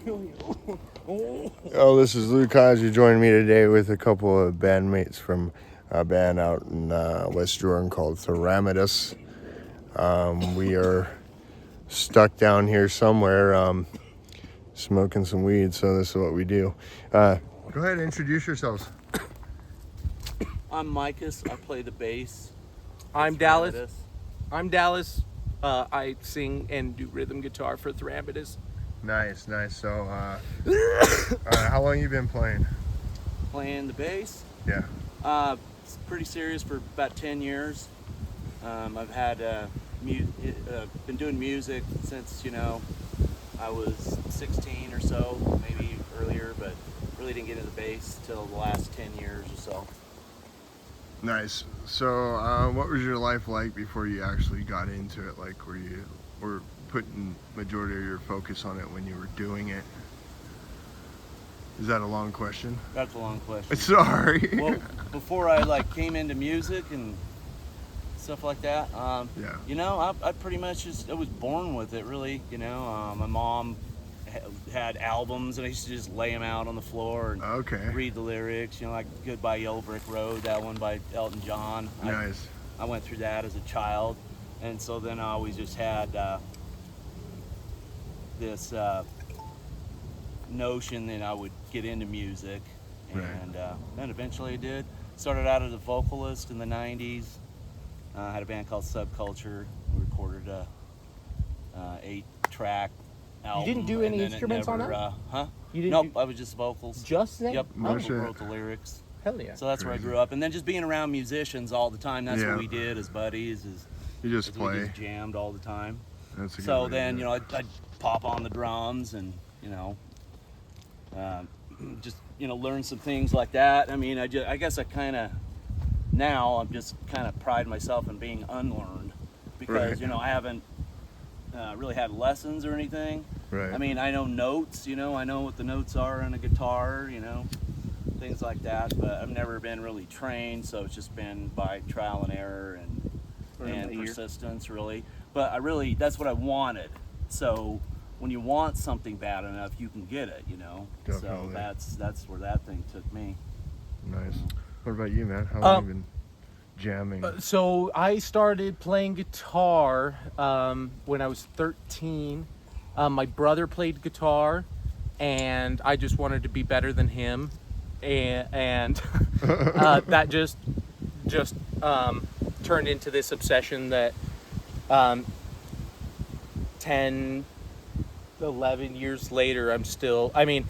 Oh, this is Luke Hodge. You joined me today with a couple of bandmates from a band out in West Jordan called Theramitis. We are stuck down here somewhere smoking some weed, so this is what we do. Go ahead and introduce yourselves. I'm Micus. I play the bass. I'm Dallas. I sing and do rhythm guitar for Theramitis. Nice. So, how long you been playing? Playing the bass. Yeah. It's pretty serious for about 10 years. I've had been doing music since I was 16 or so, maybe earlier, but really didn't get into the bass till the last 10 years or so. Nice. So, what was your life like before you actually got into it? Like, were you putting majority of your focus on it when you were doing it? Is that a long question? That's a long question. Sorry. Well, before I came into music and stuff like that, yeah. I pretty much I was born with it, really. My mom had albums, and I used to just lay them out on the floor and read the lyrics. Like "Goodbye Yellow Brick Road," that one by Elton John. Nice. I went through that as a child, and so then I always just had this notion that I would get into music, and then eventually I did. Started out as a vocalist in the 90s. Had a band called Subculture. We recorded a 8-track album. You didn't do any instruments on that? Huh? Nope, I was just vocals. Just that? Yep, No shit. wrote the lyrics. Hell yeah. So that's where I grew up. And then just being around musicians all the time, that's what we did as buddies. You just play. We just jammed all the time. That's a good So way then, to do it. I'd pop on the drums and, just, learn some things like that. I mean, I guess now I'm just kind of pride myself in being unlearned because, I haven't really had lessons or anything. Right. I mean, I know notes, I know what the notes are on a guitar, things like that, but I've never been really trained, so it's just been by trial and error and persistence, really. But that's what I wanted. So when you want something bad enough, you can get it, Definitely. So that's where that thing took me. Nice. What about you, man? How long have you been jamming? So I started playing guitar when I was 13. My brother played guitar, and I just wanted to be better than him, and that just turned into this obsession that 10, 11 years later I'm still, my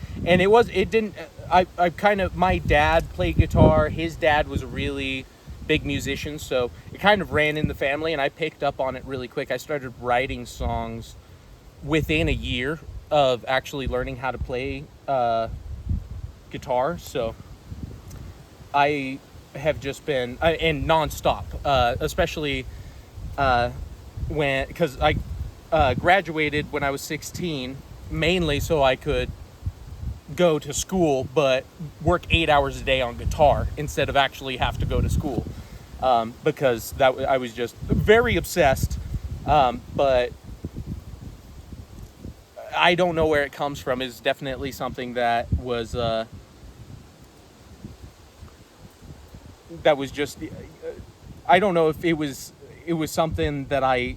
dad played guitar. His dad was a really big musician, so it kind of ran in the family, and I picked up on it really quick. I started writing songs within a year of actually learning how to play guitar, so I have just been and nonstop, especially because I graduated when I was 16, mainly so I could go to school, but work 8 hours a day on guitar instead of actually have to go to school, because I was just very obsessed, but I don't know where it comes from. It's definitely something that was just, I don't know if it was something that I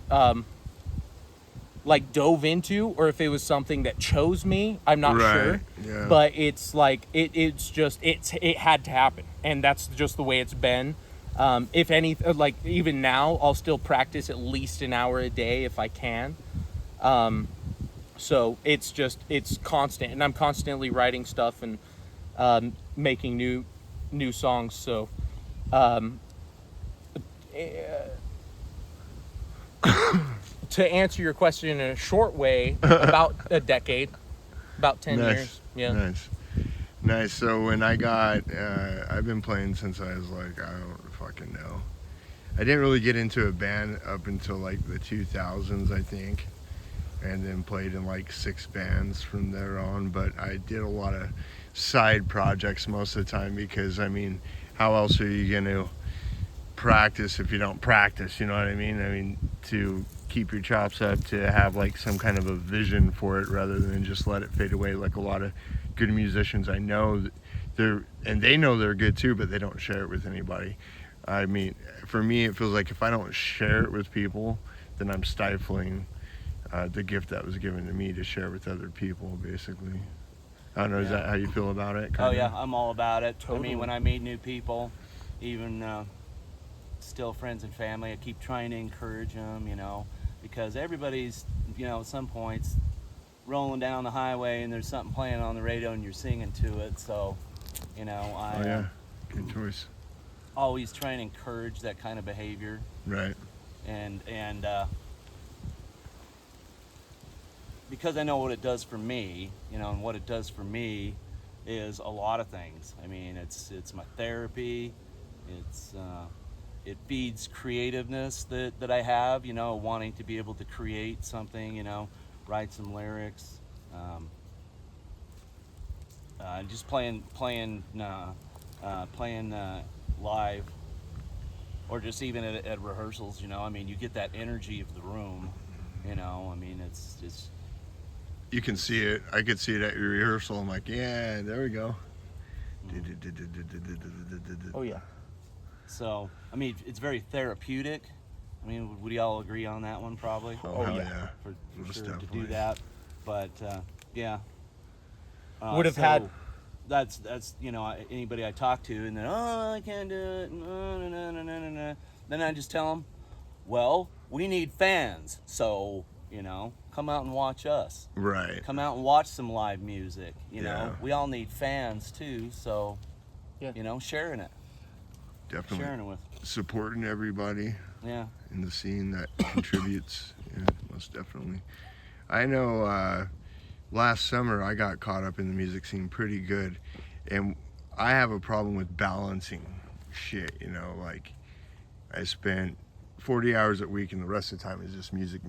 dove into, or if it was something that chose me. I'm not sure. Yeah. But it's it had to happen, and that's just the way it's been. If any, even now, I'll still practice at least an hour a day if I can. So it's constant, and I'm constantly writing stuff and making new songs. So to answer your question in a short way, about a decade, about 10 years. Yeah. Nice. So when I got, I've been playing since I was I don't fucking know. I didn't really get into a band up until the 2000s, I think. And then played in 6 bands from there on. But I did a lot of side projects most of the time because, how else are you going to practice if you don't practice? You know what I mean? To keep your chops up, to have like some kind of a vision for it rather than just let it fade away. Like a lot of good musicians I know, they know they're good too, but they don't share it with anybody. I mean, for me, it feels like if I don't share it with people, then I'm stifling the gift that was given to me to share with other people, basically. I don't know, is that how you feel about it? Oh yeah, I'm all about it. Totally. I mean, when I meet new people, even still friends and family, I keep trying to encourage them, because everybody's, at some points rolling down the highway and there's something playing on the radio and you're singing to it. So, I good choice. always try and encourage that kind of behavior. Right. And because I know what it does for me, and what it does for me is a lot of things. I mean, it's my therapy. It feeds creativeness that I have, wanting to be able to create something, write some lyrics, just playing live, or just even at rehearsals. I mean, you get that energy of the room. I mean, it's just. You can see it. I could see it at your rehearsal. I'm like, yeah, there we go. Oh yeah. So, I mean, it's very therapeutic. I mean, would y'all agree on that one? Probably. Oh hell yeah. For Most sure to definitely. do that, but yeah. Would have had. That's anybody I talk to, and then I can't do it. No. Then I just tell them, well, we need fans, so come out and watch us. Right. Come out and watch some live music. Yeah. We all need fans too, so sharing it. Definitely. Sharing it with. Supporting everybody Yeah. in the scene that contributes. Yeah, most definitely. I know last summer I got caught up in the music scene pretty good, and I have a problem with balancing shit. Like I spent 40 hours a week and the rest of the time is just music,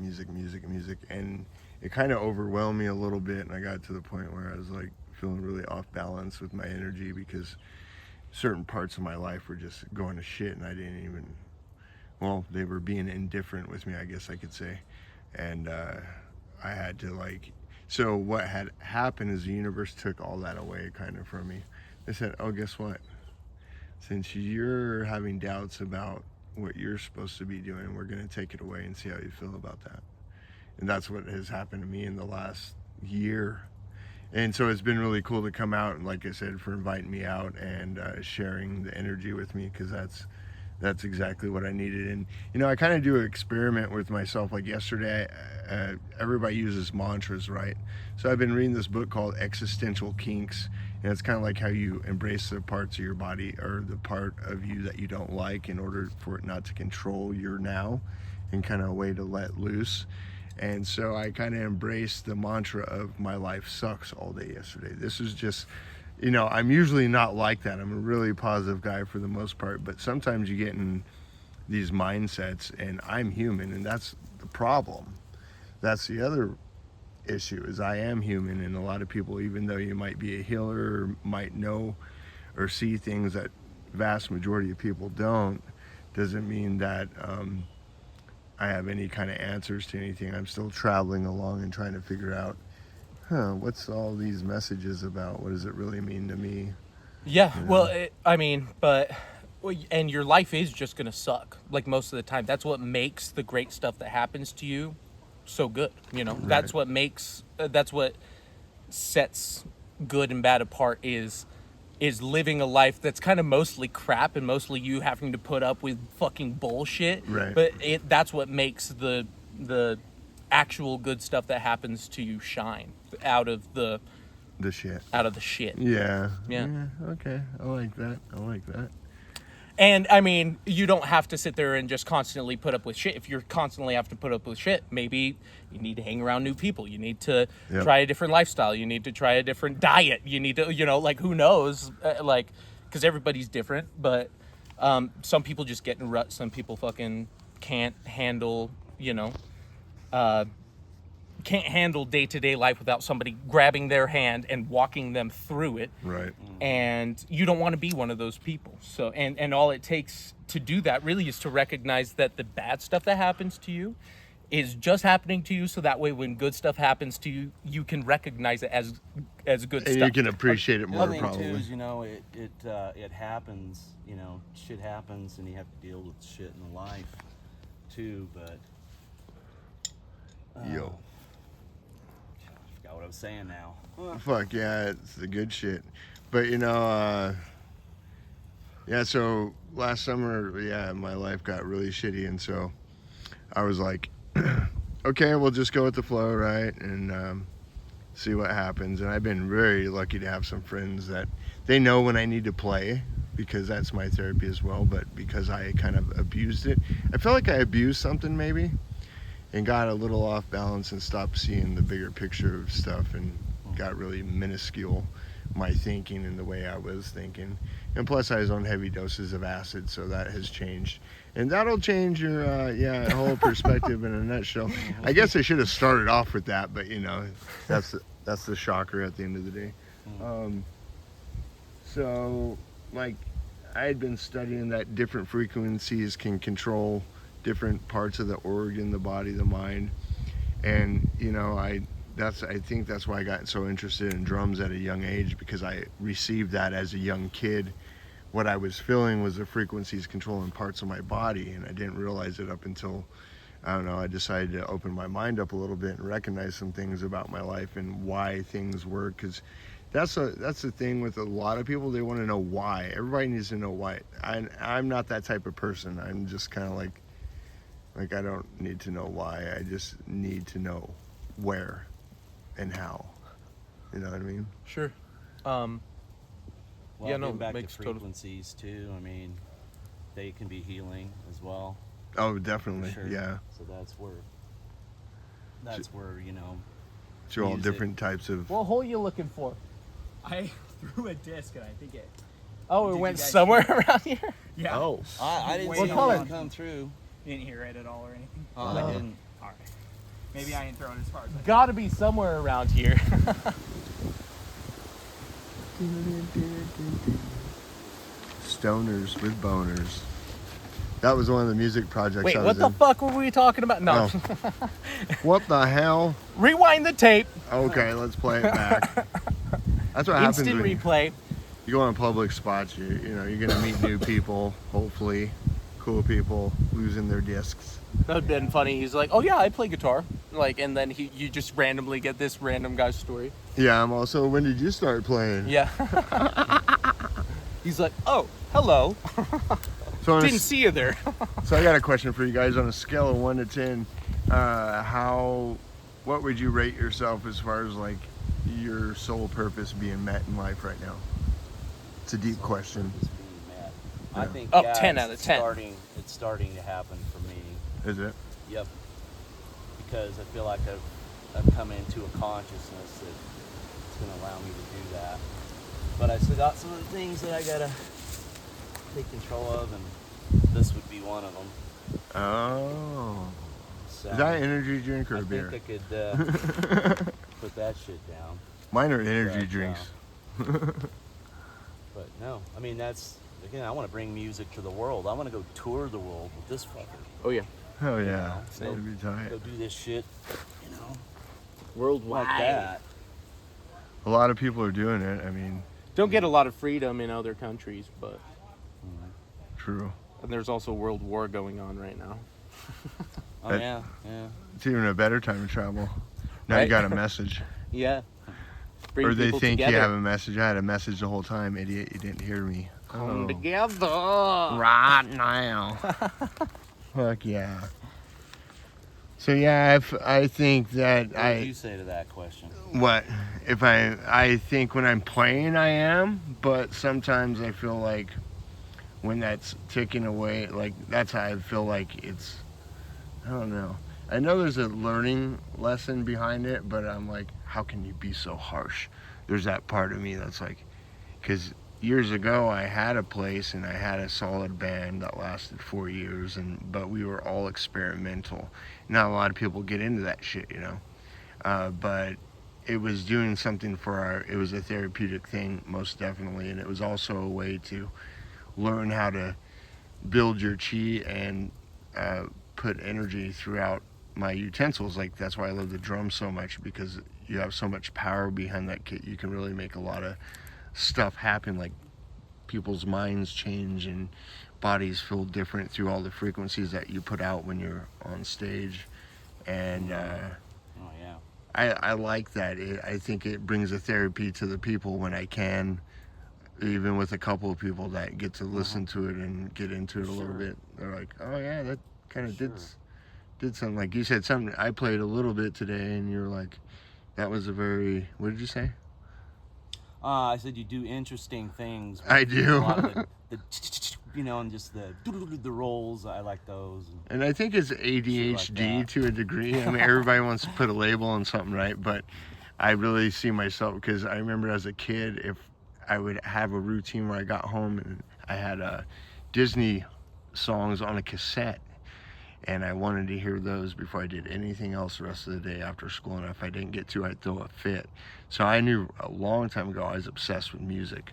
and it kind of overwhelmed me a little bit, and I got to the point where I was like feeling really off balance with my energy because certain parts of my life were just going to shit, and I didn't even, they were being indifferent with me, I guess I could say. And I had to so what had happened is the universe took all that away kind of from me. They said, oh, guess what? Since you're having doubts about what you're supposed to be doing, we're going to take it away and see how you feel about that. And that's what has happened to me in the last year. And so it's been really cool to come out, and like I said, for inviting me out and sharing the energy with me, because that's exactly what I needed. And I kind of do an experiment with myself. Like yesterday, everybody uses mantras, right? So I've been reading this book called Existential Kinks, and it's kind of like how you embrace the parts of your body or the part of you that you don't like in order for it not to control your now, and kind of a way to let loose. And so I kind of embraced the mantra of my life sucks all day yesterday. This is just, I'm usually not like that. I'm a really positive guy for the most part, but sometimes you get in these mindsets, and I'm human, and that's the problem. That's the other issue, is I am human, and a lot of people, even though you might be a healer or might know or see things that vast majority of people don't, doesn't mean that I have any kind of answers to anything. I'm still traveling along and trying to figure out, what's all these messages about? What does it really mean to me? Yeah, well, and your life is just gonna suck, like most of the time. That's what makes the great stuff that happens to you so good. Right. That's what sets good and bad apart, is living a life that's kind of mostly crap and mostly you having to put up with fucking bullshit. Right. But that's what makes the actual good stuff that happens to you shine out of the shit. Yeah. Okay, I like that. And I mean, you don't have to sit there and just constantly put up with shit. If you're constantly have to put up with shit, maybe you need to hang around new people. You need to try a different lifestyle. You need to try a different diet. You need to, who knows? Because everybody's different. But some people just get in a rut. Some people fucking can't handle, day-to-day life without somebody grabbing their hand and walking them through it. Right. And you don't want to be one of those people. So, and all it takes to do that really is to recognize that the bad stuff that happens to you is just happening to you, so that way when good stuff happens to you, you can recognize it as good And stuff. you can appreciate it The more, other thing probably. too is, you know, it happens. You know, shit happens, and you have to deal with shit in life too. But Yo. I forgot what I was saying now. Fuck yeah, it's the good shit. But you know, yeah. So last summer, yeah, my life got really shitty, and so I was like, okay, we'll just go with the flow, right, and see what happens. And I've been very lucky to have some friends that they know when I need to play, because that's my therapy as well. But because I kind of abused it, I feel like I abused something maybe, and got a little off balance and stopped seeing the bigger picture of stuff, and got really minuscule my thinking and the way I was thinking. And plus I was on heavy doses of acid, so that has changed, and that'll change your whole perspective in a nutshell. I guess I should have started off with that, but you know, that's the shocker at the end of the day. So like, I had been studying that different frequencies can control different parts of the organ, the body, the mind, and you know, I think that's why I got so interested in drums at a young age, because I received that as a young kid. What I was feeling was the frequencies controlling parts of my body, and I didn't realize it up until, I don't know, I decided to open my mind up a little bit and recognize some things about my life and why things work. Because that's the thing with a lot of people, they want to know why. Everybody needs to know why. I'm not that type of person. I'm just kind of like I don't need to know why. I just need to know where and how. You know what I mean? Sure. Well, Yeah, no, getting back makes to total- frequencies too. I mean, they can be healing as well. Oh, For definitely. sure. Yeah. So that's where, you know. So all music. different types of. What hole you looking for? I threw a disc and I think it. Oh, it Did went you guys somewhere hear around here? Yeah. Oh. I didn't What see color? anything come through. You didn't hear it at all or anything? I didn't. Alright. Maybe I didn't throw it as far as I Gotta be somewhere around here. Stoners with boners. That was one of the music projects Wait, I what was the in. fuck were we talking about? No. Oh. What the hell? Rewind the tape. Okay, let's play it back. That's what happens Instant when replay. you go on public spots. You know, you're gonna meet new people, hopefully, cool people losing their discs. That would've been funny. He's like, "Oh yeah, I play guitar." Like, and then you just randomly get this random guy's story. Yeah, I'm also. When did you start playing? Yeah. He's like, "Oh, hello. So, on a Didn't s- see you there." so I got a question for you guys. On a scale of 1 to 10, what would you rate yourself as far as like your sole purpose being met in life right now? It's a deep question. Purpose being met. I Yeah. think Oh, yeah, 10 it's out of 10. It's starting to happen for me. Is it? Yep. Because I feel like I've come into a consciousness that it's going to allow me to do that. But I still got some of the things that I gotta take control of, and this would be one of them. Oh. So Is that an energy drink or I a beer? think I could put that shit down. Mine are energy But, drinks. But no, I mean again, I want to bring music to the world. I want to go tour the world with this fucker. Oh yeah. Hell You yeah. know, That'd be tight. Go do this shit, you know, Worldwide. like that. A lot of people are doing it. I mean, Don't get a lot of freedom in other countries, but true. and there's also World War going on right now. Oh That- yeah. It's even a better time to travel. Now you Right? got a message. Yeah. Bring Or they people think together. you have a message. I had a message the whole time, idiot. You didn't hear me. Come Oh. together. Right now. Fuck yeah. So yeah, I think that What did you say to that question? what if I think when I'm playing I am, but sometimes I feel like when that's ticking away, like that's how I feel like it's, I don't know. I know there's a learning lesson behind it, but I'm like, how can you be so harsh? There's that part of me that's like, because years ago I had a place and I had a solid band that lasted 4 years, but we were all experimental. Not a lot of people get into that shit, you know. But it was doing something for it was a therapeutic thing, most definitely, and it was also a way to learn how to build your chi and put energy throughout my utensils. Like that's why I love the drum so much, because you have so much power behind that kit. You can really make a lot of stuff happen. Like people's minds change and bodies feel different through all the frequencies that you put out when you're on stage. And Oh yeah. I like that. I think it brings a therapy to the people when I can, even with a couple of people that get to listen to it and get into it a little bit. They're like, oh yeah, that kind of did something. Like you said something, I played a little bit today and you're like, that was a very, what did you say? I said you do interesting things. I do. A lot of the you know, and just the rolls. I like those. And I think it's ADHD like to a degree. I mean, everybody wants to put a label on something, right? But I really see myself, because I remember as a kid, if I would have a routine where I got home and I had Disney songs on a cassette, and I wanted to hear those before I did anything else the rest of the day after school. And if I didn't get to, I'd throw a fit. So I knew a long time ago I was obsessed with music,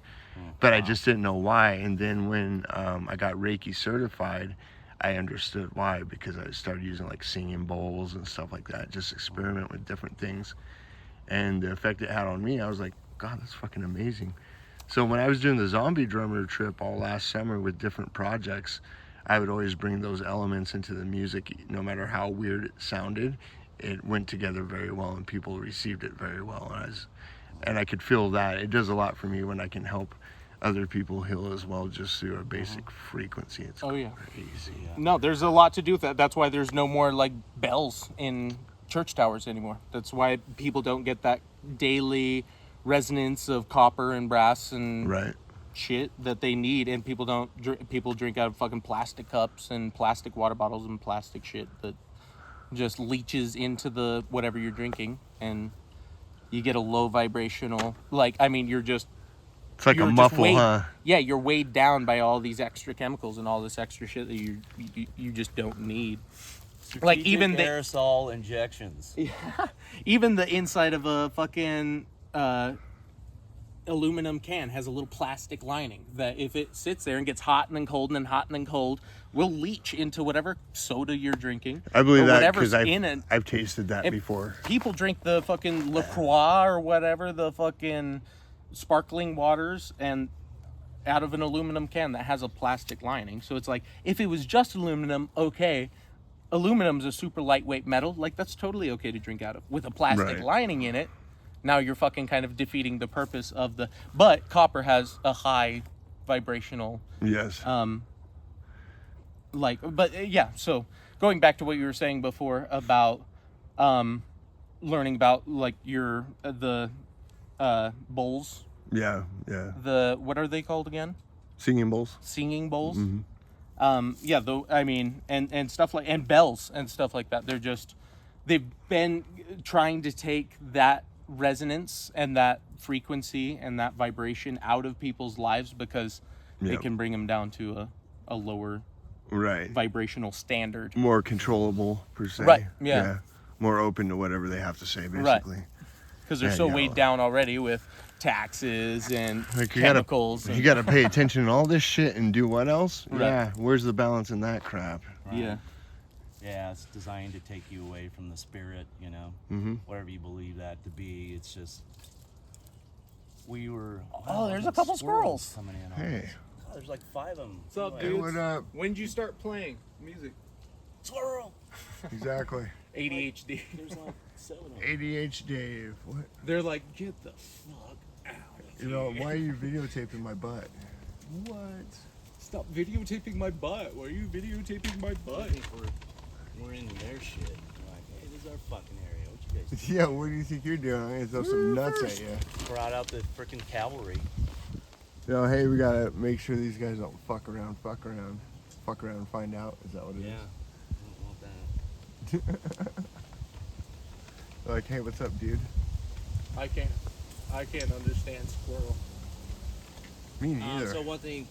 but I just didn't know why. And then when I got Reiki certified, I understood why, because I started using like singing bowls and stuff like that, just experiment with different things. And the effect it had on me, I was like, God, that's fucking amazing. So when I was doing the zombie drummer trip all last summer with different projects, I would always bring those elements into the music. No matter how weird it sounded, it went together very well and people received it very well. And I could feel that. It does a lot for me when I can help other people heal as well, just through a basic frequency. It's crazy. Yeah. No, there's a lot to do with that. That's why there's no more like bells in church towers anymore. That's why people don't get that daily resonance of copper and brass and Right. shit that they need. And people drink out of fucking plastic cups and plastic water bottles and plastic shit that just leaches into the whatever you're drinking, and you get a low vibrational, like, I mean, you're just It's like a just muffle, weighed, huh? yeah, you're weighed down by all these extra chemicals and all this extra shit that you just don't need. Like even the aerosol injections. even the inside of a fucking aluminum can has a little plastic lining that if it sits there and gets hot and then cold and then hot and then cold, will leach into whatever soda you're drinking. I believe or that whatever's because in it. I've tasted that And before. People drink the fucking LaCroix or whatever, the fucking sparkling waters, and out of an aluminum can that has a plastic lining. So it's like, if it was just aluminum, okay. Aluminum's a super lightweight metal. Like, that's totally okay to drink out of. With a plastic lining in it, now you're fucking kind of defeating the purpose of the... But copper has a high vibrational... Yes. Yeah, so going back to what you were saying before about learning about, like, the bowls. Yeah. What are they called again? Singing bowls. Singing bowls. Mm-hmm. And stuff like, and bells and stuff like that. They've been trying to take that resonance and that frequency and that vibration out of people's lives, because it can bring them down to a lower vibrational standard. More controllable, per se. Right, yeah. More open to whatever they have to say, basically. Because they're so weighed down already with taxes and chemicals. You gotta pay attention to all this shit and do what else? Right. Yeah, where's the balance in that crap? Right. Yeah. Yeah, it's designed to take you away from the spirit, you know, whatever you believe that to be. It's just, there's a couple squirrels coming in. Hey. God, there's like 5 of them. What's up, Hey, dude? what up? When did you start playing music? Squirrel. Exactly. ADHD. There's like 7 of them. ADH Dave. What? They're like, get the fuck out. You know, why are you videotaping my butt? What? Stop videotaping my butt. Why are you videotaping my butt? We're in their shit. We're like, hey, this is our fucking area. What you guys do? Yeah, what do you think you're doing? I'm gonna throw some nuts at you. Brought out the freaking cavalry. You know, hey, we gotta make sure these guys don't fuck around and find out. Is that what it is? Yeah. I don't want that. They're like, hey, what's up, dude? I can't understand squirrel. Me neither. So one of the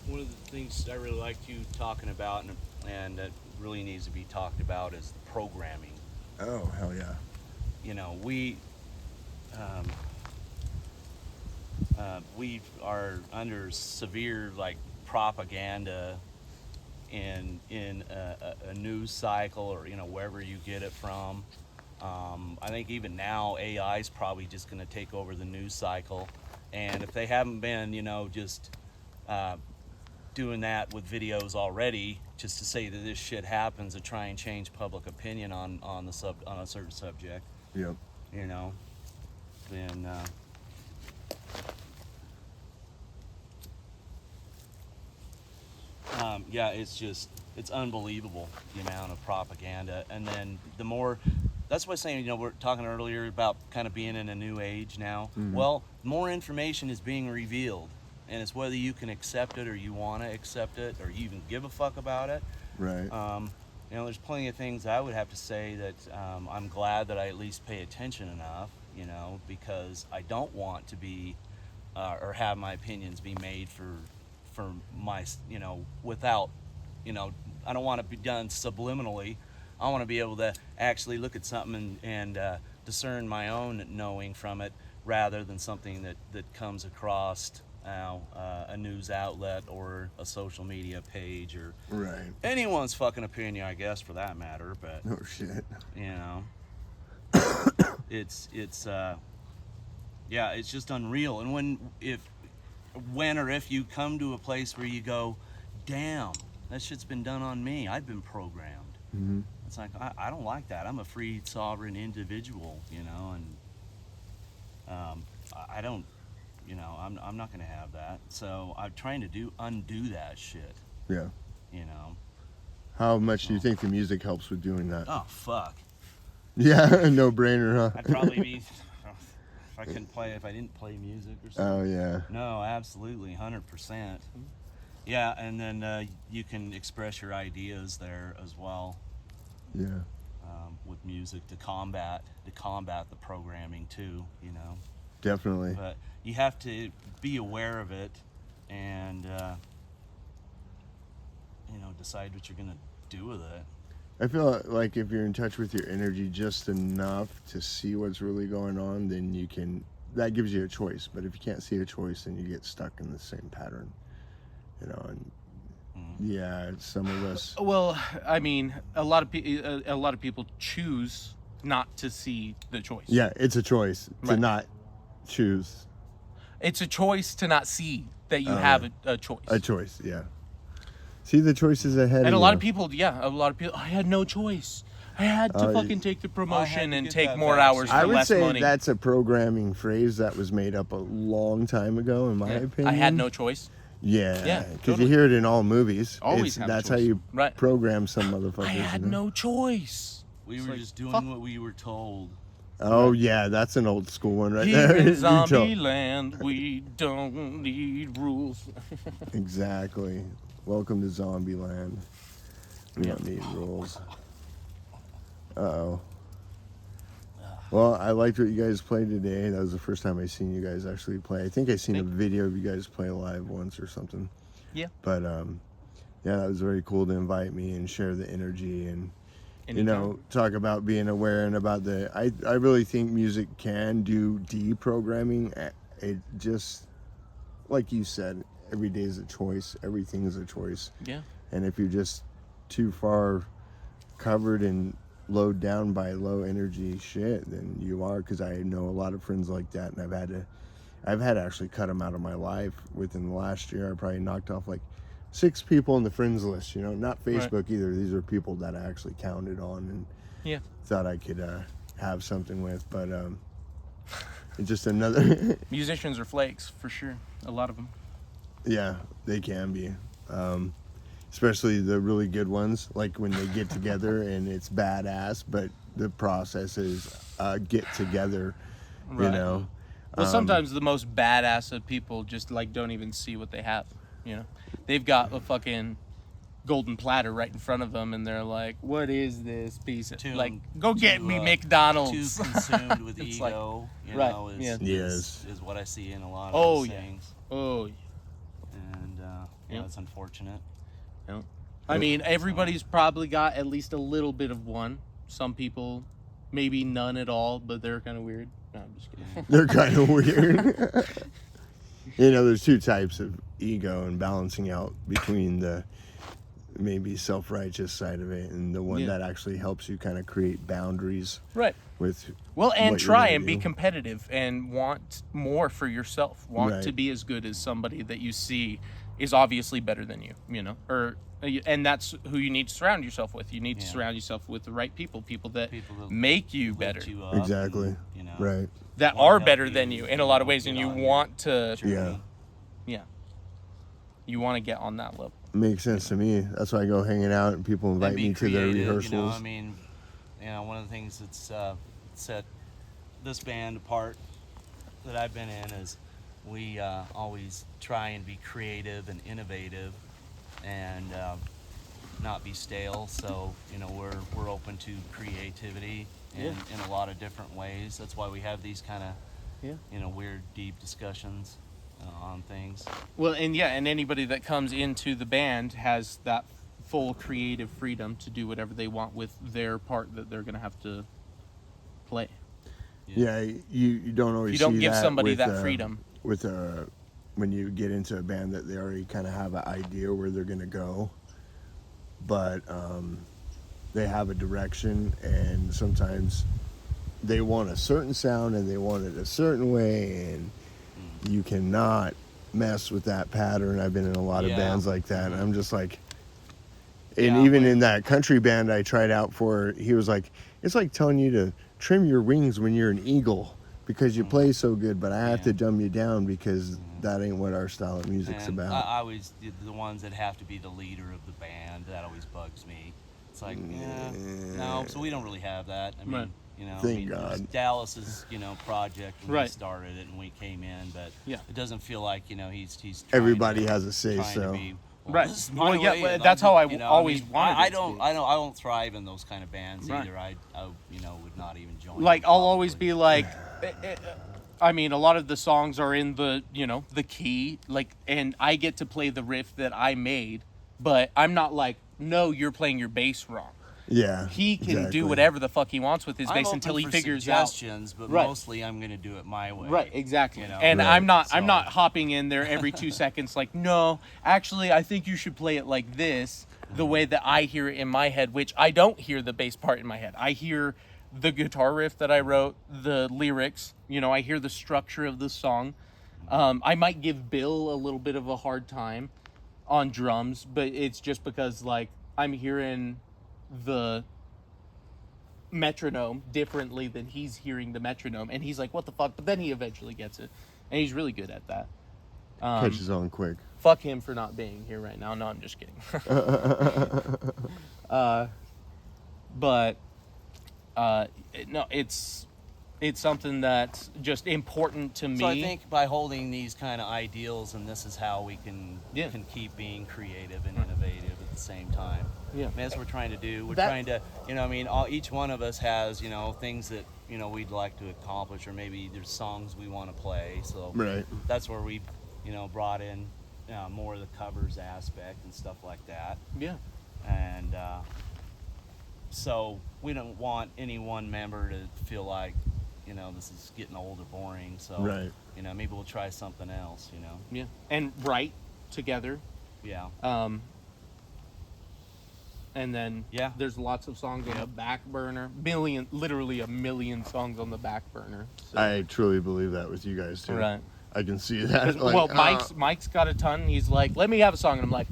things I really liked you talking about, and that really needs to be talked about, is the programming. Oh, hell yeah. You know, we are under severe, like, propaganda in a news cycle, or wherever you get it from. I think even now AI is probably just going to take over the news cycle, and if they haven't been just doing that with videos already, just to say that this shit happens, to try and change public opinion on a certain subject, Yep. then yeah, it's unbelievable the amount of propaganda. And then that's why I'm saying, we're talking earlier about kind of being in a new age now. Well, more information is being revealed, and it's whether you can accept it, or you want to accept it, or you even give a fuck about it. Right. There's plenty of things I would have to say that I'm glad that I at least pay attention enough, because I don't want to be or have my opinions be made for my, without, I don't want to be done subliminally. I want to be able to actually look at something and discern my own knowing from it, rather than something that comes across a news outlet or a social media page, or Right. anyone's fucking opinion, I guess, for that matter. But Oh shit. it's yeah, it's just unreal. And when or if you come to a place where you go, damn, that shit's been done on me, I've been programmed. Mm-hmm. It's like, I don't like that. I'm a free, sovereign individual, and I don't, I'm not gonna have that. So I'm trying to undo that shit. Yeah. You know. How much do you think the music helps with doing that? Oh fuck. Yeah, no brainer, huh? I'd probably be if I didn't play music or something. Oh yeah. No, absolutely, 100%. Yeah, and then you can express your ideas there as well. Yeah. With music to combat the programming too, Definitely. But you have to be aware of it, and decide what you're gonna do with it. I feel like if you're in touch with your energy just enough to see what's really going on, then that gives you a choice. But if you can't see a choice, then you get stuck in the same pattern, and yeah, some of us. Well, I mean, a lot of people choose not to see the choice. Yeah, it's a choice to Right. not choose. It's a choice to not see that you have a choice. A choice, yeah. See the choices ahead. And of a lot you. of people, I had no choice. I had to fucking take the promotion to and get take that more vaccine. hours I for would less say money. that's a programming phrase that was made up a long time ago, in my Yeah. opinion. I had no choice. Yeah, Yeah, because totally. you hear it in all movies. Always have a that's how choice. you Right. program some motherfuckers. I had no choice. We It's were like, just doing fuck. what we were told. Oh yeah, that's an old school one right Here there. in You tell- zombie land, we don't need rules. Exactly. Welcome to zombie land. We don't need rules. Uh-oh. Well, I liked what you guys played today. That was the first time I seen you guys actually play. I think I seen a video of you guys play live once or something. Yeah. But yeah, that was very cool to invite me and share the energy and Anytime. talk about being aware and about I really think music can do deprogramming. It just, like you said, every day is a choice. Everything is a choice. Yeah. And if you're just too far covered and load down by low energy shit, then you are, because I know a lot of friends like that, and I've had to actually cut them out of my life within the last year. I probably knocked off like 6 people on the friends list, not Facebook either. These are people that I actually counted on and Yeah. thought I could have something with, but it's just another Musicians are flakes, for sure. A lot of them. yeah, they can be. Especially the really good ones, like when they get together and it's badass, but the process is get together, Right. Well, Sometimes the most badass of people just don't even see what they have. They've got a fucking golden platter right in front of them, and they're like, "What is this piece of Go get me McDonald's." Too consumed with It's like- ego, right, yeah. Yes. is what I see in a lot of Oh, those yeah. things, Oh, yeah. and Yeah. it's unfortunate. I mean, everybody's probably got at least a little bit of one. Some people, maybe none at all, but they're kind of weird. No, I'm just kidding. they're kind of weird. There's 2 types of ego, and balancing out between maybe self-righteous side of it, and the one Yeah. that actually helps you kind of create boundaries Right. with Well, and what you're try gonna and be do. competitive and want more for yourself. Want Right. to be as good as somebody that you see is obviously better than you, and that's who you need to surround yourself with. You need to Yeah. surround yourself with the right people that People that make you lift better, you up Exactly. and, you know, Right. that wanna are help better than you in a lot of ways, get and you on your want to, journey. Yeah. you want to get on that level. Makes sense to me. That's why I go hanging out and people invite And be me to their creative, rehearsals. You know, I mean, one of the things that's set this band apart that I've been in is we always try and be creative and innovative and not be stale. So, we're open to creativity in a lot of different ways. That's why we have these kind of weird, deep discussions on things. Well, and anybody that comes into the band has that full creative freedom to do whatever they want with their part that they're going to have to play. Yeah, you don't always If you don't see give that somebody with, that freedom. with when you get into a band that they already kind of have an idea where they're gonna go, but they have a direction, and sometimes they want a certain sound and they want it a certain way, and you cannot mess with that pattern. I've been in a lot of Yeah. bands like that, and I'm just like, and Yeah, even when- in that country band I tried out for, he was like, it's like telling you to trim your wings when you're an eagle because you play so good, but I have Yeah. to dumb you down because that ain't what our style of music's And about. I always the ones that have to be the leader of the band. That always bugs me. It's like, no. So we don't really have that. I mean, Right. Thank it was God. Dallas's, project when Right. he started it and we came in, but Yeah. it doesn't feel like he's trying Everybody to- has a say trying to so. be, Right. This is Well, my yeah, way, well, and that's I'm how just- I always wanted I it to don't be. I don't thrive in those kind of bands Right. either. I would not even join. Like, them, I'll always probably. be like, I mean, a lot of the songs are in the, the key, like, and I get to play the riff that I made, but I'm not like, no, you're playing your bass wrong. Yeah. He can exactly. do whatever the fuck he wants with his I'm bass open until he for figures out. suggestions, but Right. mostly I'm going to do it my way. Right, exactly. You know? And Right. I'm not So- hopping in there every 2 seconds like, no, actually I think you should play it like this, the way that I hear it in my head, which I don't hear the bass part in my head. I hear the guitar riff that I wrote, the lyrics, I hear the structure of the song. I might give Bill a little bit of a hard time on drums, but it's just because like I'm hearing the metronome differently than he's hearing the metronome, and he's like, what the fuck? But then he eventually gets it, and he's really good at that. Catches on quick. Fuck him for not being here right now. No, I'm just kidding. But no, it's something that's just important to me. So I think by holding these kind of ideals, and this is how we can Yeah. keep being creative and innovative at the same time. Yeah. I mean, that's what we're trying to do. We're That- trying to, each one of us has, things that we'd like to accomplish, or maybe there's songs we want to play. So Right. that's where we, brought in more of the covers aspect and stuff like that. Yeah. And so we don't want any one member to feel like, this is getting old or boring. So, Right. maybe we'll try something else, Yeah. And write together. Yeah. And then Yeah. there's lots of songs on the back burner. Literally a million songs on the back burner. So. I truly believe that with you guys too. Right. I can see that. Well, Mike's got a ton. He's like, let me have a song, and I'm like,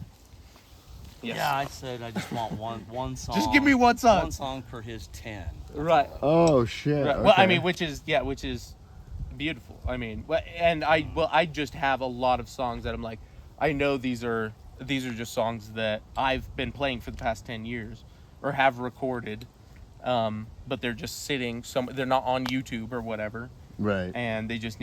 yes. Yeah, I said I just want one song. Just give me one song. One song per his 10. Right. Oh shit. Right. Well, I okay. mean, which is beautiful. I mean, and I just have a lot of songs that I'm like, I know these are just songs that I've been playing for the past 10 years or have recorded, but they're just sitting they're not on YouTube or whatever, Right. and they just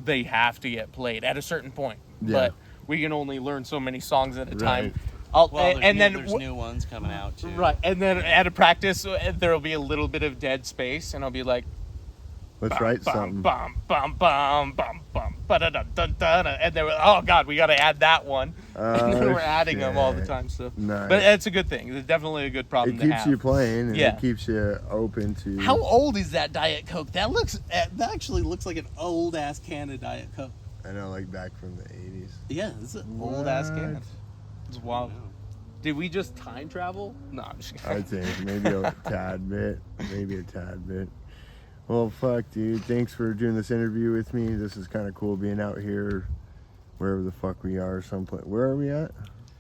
they have to get played at a certain point. Yeah. But we can only learn so many songs at a time. Right. Well, there's then new ones coming out too. right, and then at a practice there'll be a little bit of dead space, and I'll be like, Let's write something. bum, bum, bum, bum, bum, ba-da-da-da-da-da. And then oh god, we got to add that one. And then Oh, we're adding them all the shit. time. So, Nice. but it's a good thing. It's definitely a good problem It to keeps have. you playing, and Yeah. it keeps you open to. How old is that Diet Coke? That actually looks like an old ass can of Diet Coke. I know, like back from the 80s. Yeah, it's an old ass can. What? It's wild. Did we just time travel? No, I'm just kidding. I think maybe a tad bit. Maybe a tad bit. Well, fuck, dude. Thanks for doing this interview with me. This is kind of cool being out here, wherever the fuck we are, someplace. Where are we at?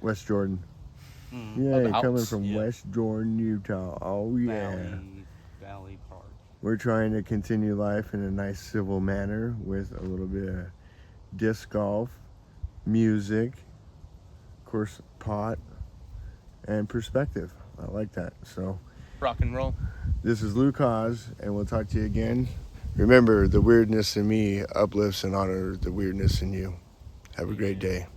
West Jordan. Yeah, About, coming from yeah. West Jordan, Utah. Oh, yeah. Valley Park. We're trying to continue life in a nice civil manner with a little bit of disc golf, music, of course, pot, and perspective. I like that. So Rock and roll. this is Luke Haas, and we'll talk to you again. Remember, the weirdness in me uplifts and honors the weirdness in you. Have a great day.